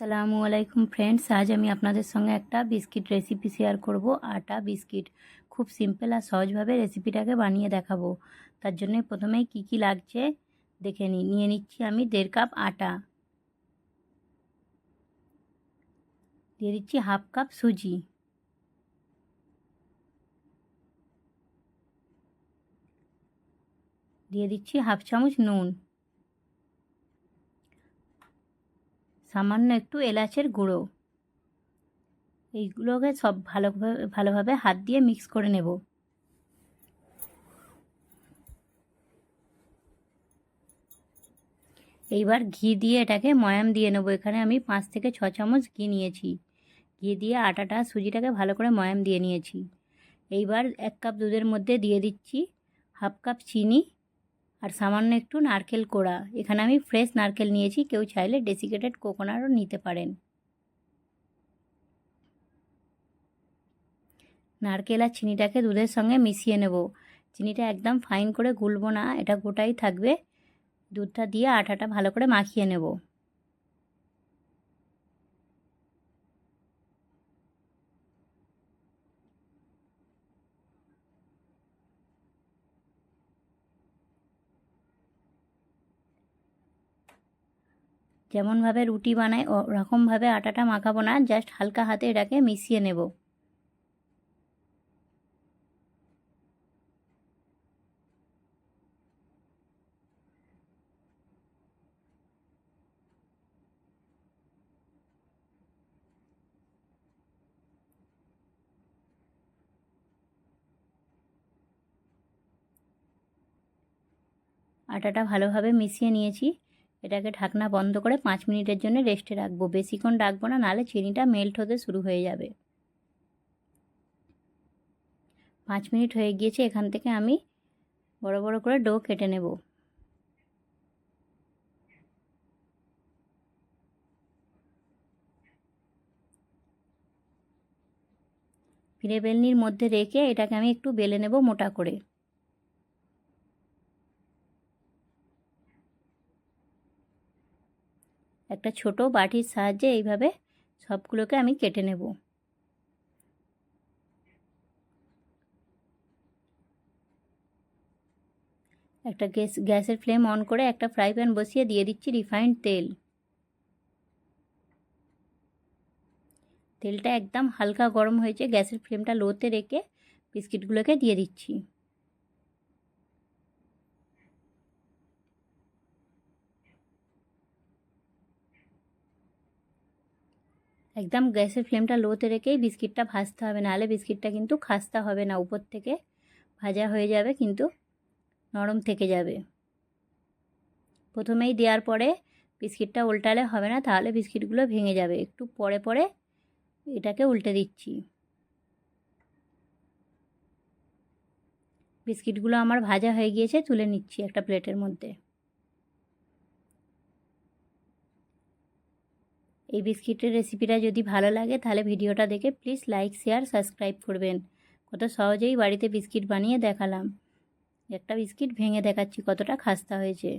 আসসালামু আলাইকুম ফ্রেন্ডস, আজ আমি আপনাদের সঙ্গে একটা বিস্কিট রেসিপি শেয়ার করব। আটা বিস্কিট খুব সিম্পল আর সহজভাবে রেসিপিটাকে বানিয়ে দেখাবো। তার জন্য প্রথমেই কি কি লাগছে দেখে নিয়ে নিচ্ছি। আমি 1.5 কাপ আটা, দিয়ে দিচ্ছি 1/2 কাপ সুজি, দিয়ে দিচ্ছি 1/2 চামচ নুন, সামান্য একটু এলাচের গুঁড়ো। এইগুলোকে সব ভালোভাবে হাত দিয়ে মিক্স করে নেব। এইবার ঘি দিয়ে এটাকে ময়াম দিয়ে নেব। এখানে আমি 5 থেকে 6 চামচ ঘি নিয়েছি। ঘি দিয়ে আটাটা সুজিটাকে ভালো করে ময়াম দিয়ে নিয়েছি। এইবার 1 কাপ দুধের মধ্যে দিয়ে দিচ্ছি 1/2 কাপ চিনি আর সামান্য একটু নারকেল কোড়া। এখানে আমি ফ্রেশ নারকেল নিয়েছি, কেউ চাইলে ডেসিকেটেড কোকোনাটও নিতে পারেন। নারকেল আর চিনিটাকে দুধের সঙ্গে মিশিয়ে নেব। চিনিটা একদম ফাইন করে গুলবো না, এটা গোটাই থাকবে। দুধটা দিয়ে আটাটা ভালো করে মাখিয়ে নেব। যেমনভাবে রুটি বানাই ওরকমভাবে আটাটা মাখাবো না, জাস্ট হালকা হাতে এটাকে মিশিয়ে নেব। আটাটা ভালোভাবে মিশিয়ে নিয়েছি। এটাকে ঢাকনা বন্ধ করে 5 মিনিটের জন্য রেস্টে রাখবো। বেশিক্ষণ রাখবো না, নাহলে চিনিটা মেল্ট হতে শুরু হয়ে যাবে। 5 মিনিট হয়ে গিয়েছে। এখান থেকে আমি বড় বড় করে ডো কেটে নেব। ফিরে বেলনির মধ্যে রেখে এটাকে আমি একটু বেলে নেব মোটা করে। একটা ছোট বাটির সাহায্যে এইভাবে সবগুলোকে আমি কেটে নেব। একটা গ্যাসের ফ্লেম অন করে একটা ফ্রাই প্যান বসিয়ে দিয়ে দিচ্ছি রিফাইন্ড তেল। তেলটা একদম হালকা গরম হয়েছে। গ্যাসের ফ্লেমটা লোতে রেখে বিস্কিটগুলোকে দিয়ে দিচ্ছি। একদম গ্যাসের ফ্লেমটা লোতে রেখেই বিস্কিটটা ভাজতে হবে, নাহলে বিস্কিটটা কিন্তু খাস্তা হবে না। উপর থেকে ভাজা হয়ে যাবে কিন্তু নরম থেকে যাবে। প্রথমেই দেওয়ার পরে বিস্কিটটা উল্টালে হবে না, তাহলে বিস্কিটগুলো ভেঙে যাবে। একটু পরে পরে এটাকে উল্টে দিচ্ছি। বিস্কিটগুলো আমার ভাজা হয়ে গিয়েছে, তুলে নিচ্ছি একটা প্লেটের মধ্যে। এই বিস্কিটের রেসিপিটা যদি ভালো লাগে তাহলে ভিডিওটা দেখে প্লিজ লাইক, শেয়ার, সাবস্ক্রাইব করবেন। কত সহজেই বাড়িতে বিস্কিট বানিয়ে দেখালাম। একটা বিস্কিট ভেঙে দেখাচ্ছি কতটা খাস্তা হয়েছে।